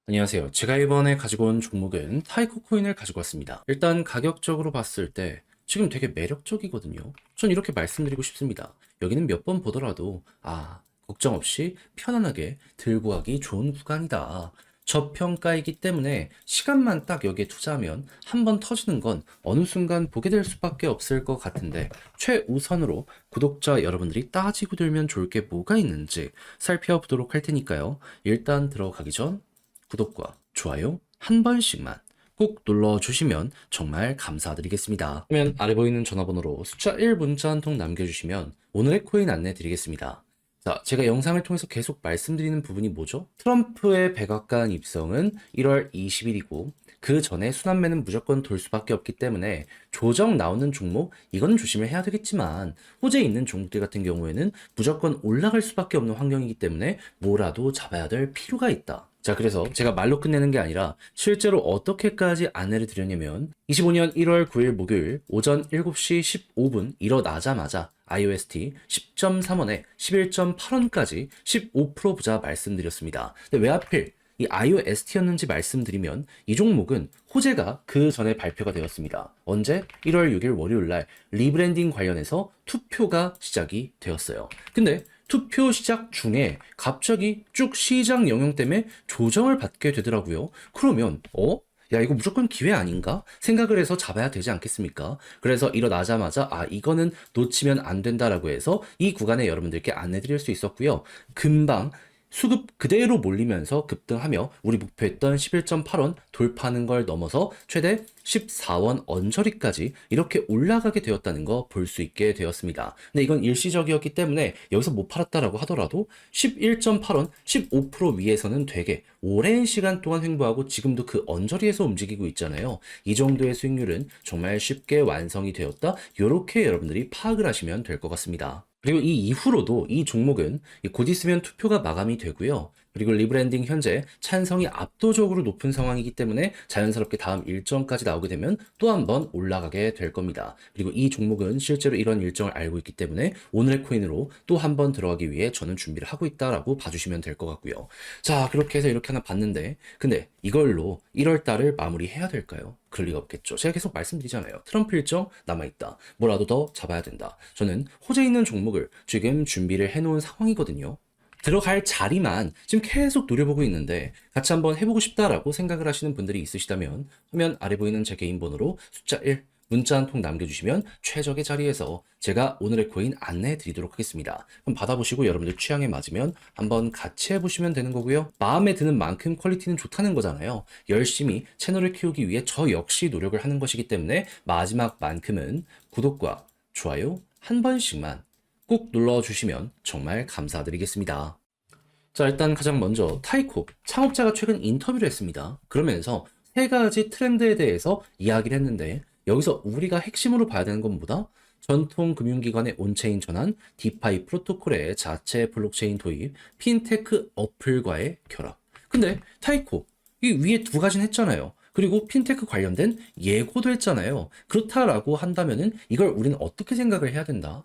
안녕하세요. 제가 이번에 가지고 온 종목은 타이코 코인을 가지고 왔습니다. 일단 가격적으로 봤을 때 지금 되게 매력적이거든요. 전 이렇게 말씀드리고 싶습니다. 여기는 몇 번 보더라도 걱정 없이 편안하게 들고 가기 좋은 구간이다. 저평가이기 때문에 시간만 딱 여기에 투자하면 한 번 터지는 건 어느 순간 보게 될 수밖에 없을 것 같은데, 최우선으로 구독자 여러분들이 따지고 들면 좋을 게 뭐가 있는지 살펴보도록 할 테니까요. 일단 들어가기 전 구독과 좋아요 한 번씩만 꼭 눌러주시면 정말 감사드리겠습니다. 그러면 아래 보이는 전화번호로 숫자 1 문자 한 통 남겨주시면 오늘의 코인 안내 드리겠습니다. 자, 제가 영상을 통해서 계속 말씀드리는 부분이 뭐죠? 트럼프의 백악관 입성은 1월 20일이고 그 전에 순환매는 무조건 돌 수밖에 없기 때문에 조정 나오는 종목 이거는 조심을 해야 되겠지만, 호재 있는 종목들 같은 경우에는 무조건 올라갈 수밖에 없는 환경이기 때문에 뭐라도 잡아야 될 필요가 있다. 자, 그래서 제가 말로 끝내는 게 아니라 실제로 어떻게까지 안내를 드렸냐면, 25년 1월 9일 목요일 오전 7시 15분 일어나자마자 IOST 10.3원에 11.8원까지 15% 부자 말씀드렸습니다. 근데 왜 하필 이 IOST였는지 말씀드리면, 이 종목은 호재가 그 전에 발표가 되었습니다. 언제? 1월 6일 월요일 날 리브랜딩 관련해서 투표가 시작이 되었어요. 근데 투표 시작 중에 갑자기 쭉 시장 영향 때문에 조정을 받게 되더라고요. 그러면 야, 이거 무조건 기회 아닌가? 생각을 해서 잡아야 되지 않겠습니까? 그래서 일어나자마자 이거는 놓치면 안 된다라고 해서 이 구간에 여러분들께 안내드릴 수 있었고요. 금방 수급 그대로 몰리면서 급등하며 우리 목표했던 11.8원 돌파하는 걸 넘어서 최대 14원 언저리까지 이렇게 올라가게 되었다는 거 볼 수 있게 되었습니다. 근데 이건 일시적이었기 때문에 여기서 못 팔았다라고 하더라도 11.8원, 15% 위에서는 되게 오랜 시간 동안 횡보하고 지금도 그 언저리에서 움직이고 있잖아요. 이 정도의 수익률은 정말 쉽게 완성이 되었다. 이렇게 여러분들이 파악을 하시면 될 것 같습니다. 그리고 이 이후로도 이 종목은 곧 있으면 투표가 마감이 되고요. 그리고 리브랜딩 현재 찬성이 압도적으로 높은 상황이기 때문에 자연스럽게 다음 일정까지 나오게 되면 또 한 번 올라가게 될 겁니다. 그리고 이 종목은 실제로 이런 일정을 알고 있기 때문에 오늘의 코인으로 또 한 번 들어가기 위해 저는 준비를 하고 있다라고 봐주시면 될 것 같고요. 자, 그렇게 해서 이렇게 하나 봤는데, 근데 이걸로 1월 달을 마무리해야 될까요? 그럴 리가 없겠죠. 제가 계속 말씀드리잖아요. 트럼프 일정 남아있다. 뭐라도 더 잡아야 된다. 저는 호재 있는 종목을 지금 준비를 해놓은 상황이거든요. 들어갈 자리만 지금 계속 노려보고 있는데, 같이 한번 해보고 싶다라고 생각을 하시는 분들이 있으시다면 화면 아래 보이는 제 개인 번호로 숫자 1 문자 한 통 남겨주시면 최적의 자리에서 제가 오늘의 코인 안내해 드리도록 하겠습니다. 그럼 받아보시고 여러분들 취향에 맞으면 한번 같이 해보시면 되는 거고요. 마음에 드는 만큼 퀄리티는 좋다는 거잖아요. 열심히 채널을 키우기 위해 저 역시 노력을 하는 것이기 때문에 마지막만큼은 구독과 좋아요 한 번씩만 꼭 눌러주시면 정말 감사드리겠습니다. 자, 일단 가장 먼저 타이코 창업자가 최근 인터뷰를 했습니다. 그러면서 세 가지 트렌드에 대해서 이야기를 했는데, 여기서 우리가 핵심으로 봐야 되는 건 뭐다? 전통 금융기관의 온체인 전환, 디파이 프로토콜의 자체 블록체인 도입, 핀테크 어플과의 결합. 근데 타이코 이 위에 두 가지는 했잖아요. 그리고 핀테크 관련된 예고도 했잖아요. 그렇다라고 한다면은 이걸 우리는 어떻게 생각을 해야 된다?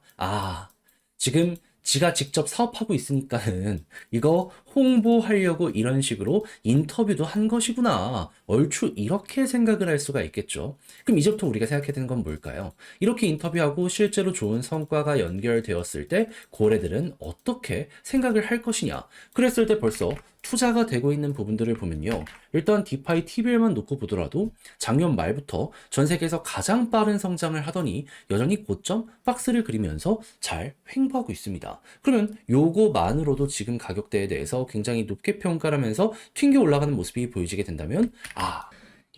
지금 지가 직접 사업하고 있으니까는 이거 홍보하려고 이런 식으로 인터뷰도 한 것이구나. 얼추 이렇게 생각을 할 수가 있겠죠. 그럼 이제부터 우리가 생각해야 되는 건 뭘까요? 이렇게 인터뷰하고 실제로 좋은 성과가 연결되었을 때 고래들은 어떻게 생각을 할 것이냐. 그랬을 때 벌써 투자가 되고 있는 부분들을 보면요. 일단 디파이 TBL만 놓고 보더라도 작년 말부터 전 세계에서 가장 빠른 성장을 하더니 여전히 고점 박스를 그리면서 잘 횡보하고 있습니다. 그러면 요거만으로도 지금 가격대에 대해서 굉장히 높게 평가를 하면서 튕겨 올라가는 모습이 보여지게 된다면,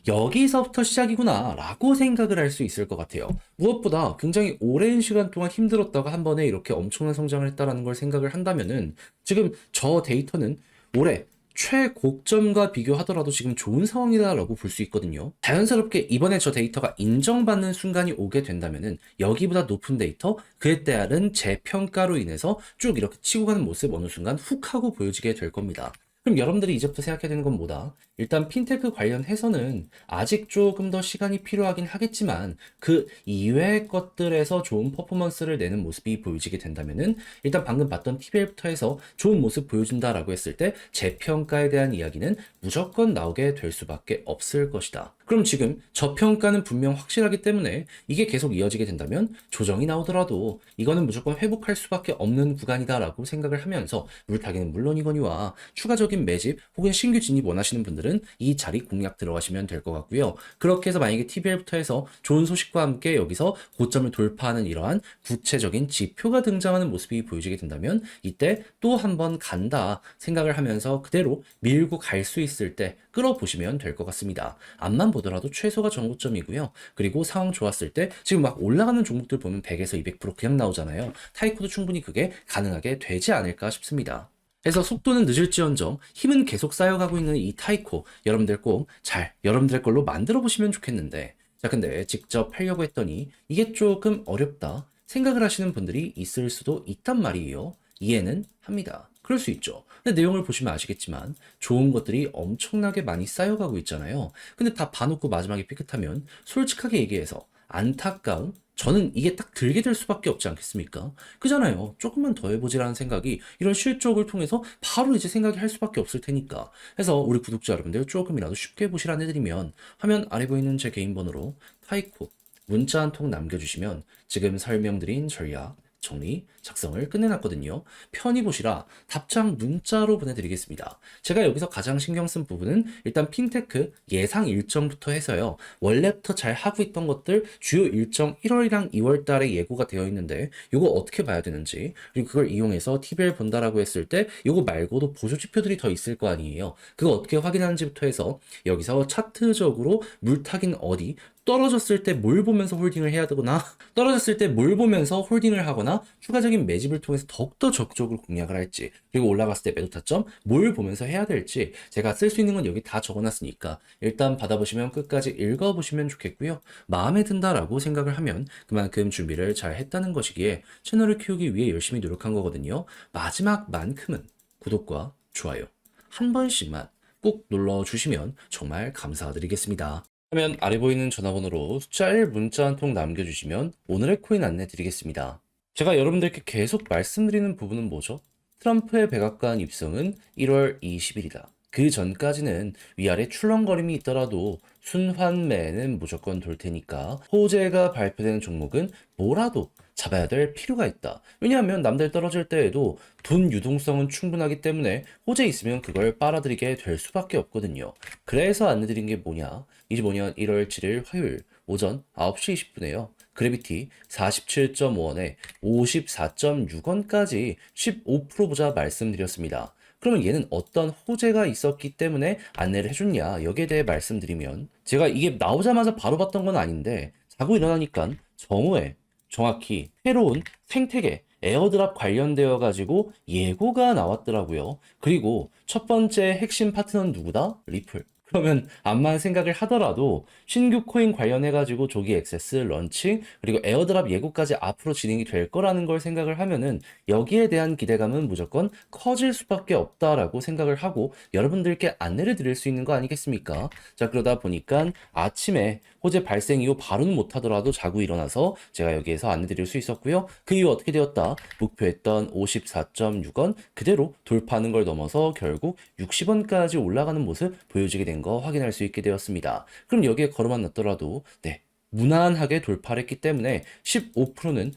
여기서부터 시작이구나 라고 생각을 할 수 있을 것 같아요. 무엇보다 굉장히 오랜 시간 동안 힘들었다가 한 번에 이렇게 엄청난 성장을 했다라는 걸 생각을 한다면은, 지금 저 데이터는 올해 최고점과 비교하더라도 지금 좋은 상황이다라고 볼 수 있거든요. 자연스럽게 이번에 저 데이터가 인정받는 순간이 오게 된다면은 여기보다 높은 데이터, 그에 따른 재평가로 인해서 쭉 이렇게 치고 가는 모습 어느 순간 훅 하고 보여지게 될 겁니다. 그럼 여러분들이 이제부터 생각해야 되는 건 뭐다? 일단 핀테크 관련해서는 아직 조금 더 시간이 필요하긴 하겠지만 그 이외의 것들에서 좋은 퍼포먼스를 내는 모습이 보여지게 된다면은 일단 방금 봤던 TBL부터 해서 좋은 모습 보여준다라고 했을 때 재평가에 대한 이야기는 무조건 나오게 될 수밖에 없을 것이다. 그럼 지금 저평가는 분명 확실하기 때문에 이게 계속 이어지게 된다면 조정이 나오더라도 이거는 무조건 회복할 수밖에 없는 구간이다라고 생각을 하면서 물타기는 물론이거니와 추가적인 매집 혹은 신규 진입 원하시는 분들은 이 자리 공략 들어가시면 될 것 같고요. 그렇게 해서 만약에 TBL부터 해서 좋은 소식과 함께 여기서 고점을 돌파하는 이러한 구체적인 지표가 등장하는 모습이 보여지게 된다면 이때 또 한 번 간다 생각을 하면서 그대로 밀고 갈 수 있을 때 끌어보시면 될 것 같습니다. 앞만 보더라도 최소가 정고점이고요. 그리고 상황 좋았을 때 지금 막 올라가는 종목들 보면 100에서 200% 그냥 나오잖아요. 타이코도 충분히 그게 가능하게 되지 않을까 싶습니다. 그래서 속도는 늦을지언정 힘은 계속 쌓여가고 있는 이 타이코 여러분들 꼭 잘 여러분들 걸로 만들어 보시면 좋겠는데 자 근데 직접 하려고 했더니 이게 조금 어렵다 생각을 하시는 분들이 있을 수도 있단 말이에요. 이해는 합니다. 그럴 수 있죠. 근데 내용을 보시면 아시겠지만 좋은 것들이 엄청나게 많이 쌓여가고 있잖아요. 근데 다 봐놓고 마지막에 삐끗하면 솔직하게 얘기해서 안타까운 저는 이게 딱 들게 될 수밖에 없지 않겠습니까? 그잖아요. 조금만 더 해보지라는 생각이 이런 실적을 통해서 바로 이제 생각이 할 수밖에 없을 테니까. 그래서 우리 구독자 여러분들 조금이라도 쉽게 보시라 해드리면 화면 아래 보이는 제 개인 번호로 타이코 문자 한 통 남겨주시면 지금 설명드린 전략 정리, 작성을 끝내놨거든요. 편히 보시라 답장 문자로 보내드리겠습니다. 제가 여기서 가장 신경 쓴 부분은 일단 핀테크 예상 일정부터 해서요. 원래부터 잘 하고 있던 것들 주요 일정 1월이랑 2월 달에 예고가 되어 있는데 이거 어떻게 봐야 되는지 그리고 그걸 이용해서 TBL 본다라고 했을 때 이거 말고도 보조 지표들이 더 있을 거 아니에요. 그거 어떻게 확인하는지부터 해서 여기서 차트적으로 물타긴 어디 떨어졌을 때 뭘 보면서 홀딩을 해야 되거나 떨어졌을 때 뭘 보면서 홀딩을 하거나 추가적인 매집을 통해서 더욱더 적극적으로 공략을 할지 그리고 올라갔을 때 매도 타점 뭘 보면서 해야 될지 제가 쓸 수 있는 건 여기 다 적어놨으니까 일단 받아보시면 끝까지 읽어보시면 좋겠고요. 마음에 든다라고 생각을 하면 그만큼 준비를 잘 했다는 것이기에 채널을 키우기 위해 열심히 노력한 거거든요. 마지막만큼은 구독과 좋아요 한 번씩만 꼭 눌러주시면 정말 감사드리겠습니다. 화면 아래 보이는 전화번호로 숫자 1 문자 한 통 남겨주시면 오늘의 코인 안내 드리겠습니다. 제가 여러분들께 계속 말씀드리는 부분은 뭐죠? 트럼프의 백악관 입성은 1월 20일이다. 그 전까지는 위아래 출렁거림이 있더라도 순환매는 무조건 돌 테니까 호재가 발표되는 종목은 뭐라도 잡아야 될 필요가 있다. 왜냐하면 남들 떨어질 때에도 돈 유동성은 충분하기 때문에 호재 있으면 그걸 빨아들이게 될 수밖에 없거든요. 그래서 안내드린 게 뭐냐? 25년 1월 7일 화요일 오전 9시 20분에요. 그래비티 47.5원에 54.6원까지 15% 보자 말씀드렸습니다. 그러면 얘는 어떤 호재가 있었기 때문에 안내를 해줬냐 여기에 대해 말씀드리면 제가 이게 나오자마자 바로 봤던 건 아닌데 자고 일어나니까 정오에 정확히 새로운 생태계 에어드랍 관련되어 가지고 예고가 나왔더라고요. 그리고 첫 번째 핵심 파트너는 누구다? 리플. 그러면 암만 생각을 하더라도 신규 코인 관련해가지고 조기 액세스, 런칭, 그리고 에어드랍 예고까지 앞으로 진행이 될 거라는 걸 생각을 하면은 여기에 대한 기대감은 무조건 커질 수밖에 없다라고 생각을 하고 여러분들께 안내를 드릴 수 있는 거 아니겠습니까? 자, 그러다 보니까 아침에 호재 발생 이후 바로는 못하더라도 자고 일어나서 제가 여기에서 안내 드릴 수 있었고요. 그 이후 어떻게 되었다? 목표했던 54.6원 그대로 돌파하는 걸 넘어서 결국 60원까지 올라가는 모습 보여지게 된 거 확인할 수 있게 되었습니다. 그럼 여기에 걸어만 놨더라도 네 무난하게 돌파를 했기 때문에 15%는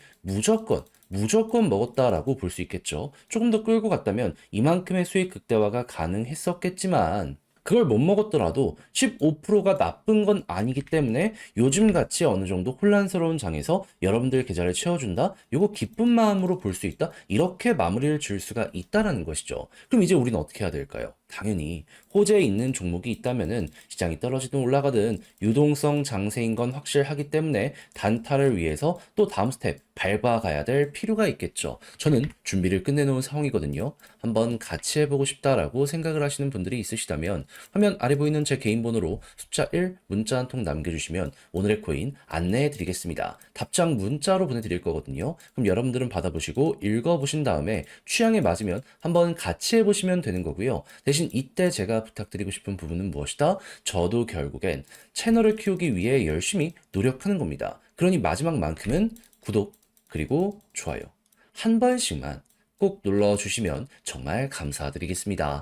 무조건 먹었다라고 볼 수 있겠죠. 조금 더 끌고 갔다면 이만큼의 수익 극대화가 가능했었겠지만 그걸 못 먹었더라도 15%가 나쁜 건 아니기 때문에 요즘같이 어느 정도 혼란스러운 장에서 여러분들 계좌를 채워준다? 요거 기쁜 마음으로 볼 수 있다? 이렇게 마무리를 줄 수가 있다라는 것이죠. 그럼 이제 우리는 어떻게 해야 될까요? 당연히 호재에 있는 종목이 있다면은 시장이 떨어지든 올라가든 유동성 장세인 건 확실하기 때문에 단타를 위해서 또 다음 스텝 밟아가야 될 필요가 있겠죠. 저는 준비를 끝내놓은 상황이거든요. 한번 같이 해보고 싶다라고 생각을 하시는 분들이 있으시다면 화면 아래 보이는 제 개인 번호로 숫자 1 문자 한 통 남겨주시면 오늘의 코인 안내해 드리겠습니다. 답장 문자로 보내드릴 거거든요. 그럼 여러분들은 받아보시고 읽어보신 다음에 취향에 맞으면 한번 같이 해보시면 되는 거고요. 대신 이때 제가 부탁드리고 싶은 부분은 무엇이다? 저도 결국엔 채널을 키우기 위해 열심히 노력하는 겁니다. 그러니 마지막만큼은 구독 그리고 좋아요 한 번씩만 꼭 눌러주시면 정말 감사드리겠습니다.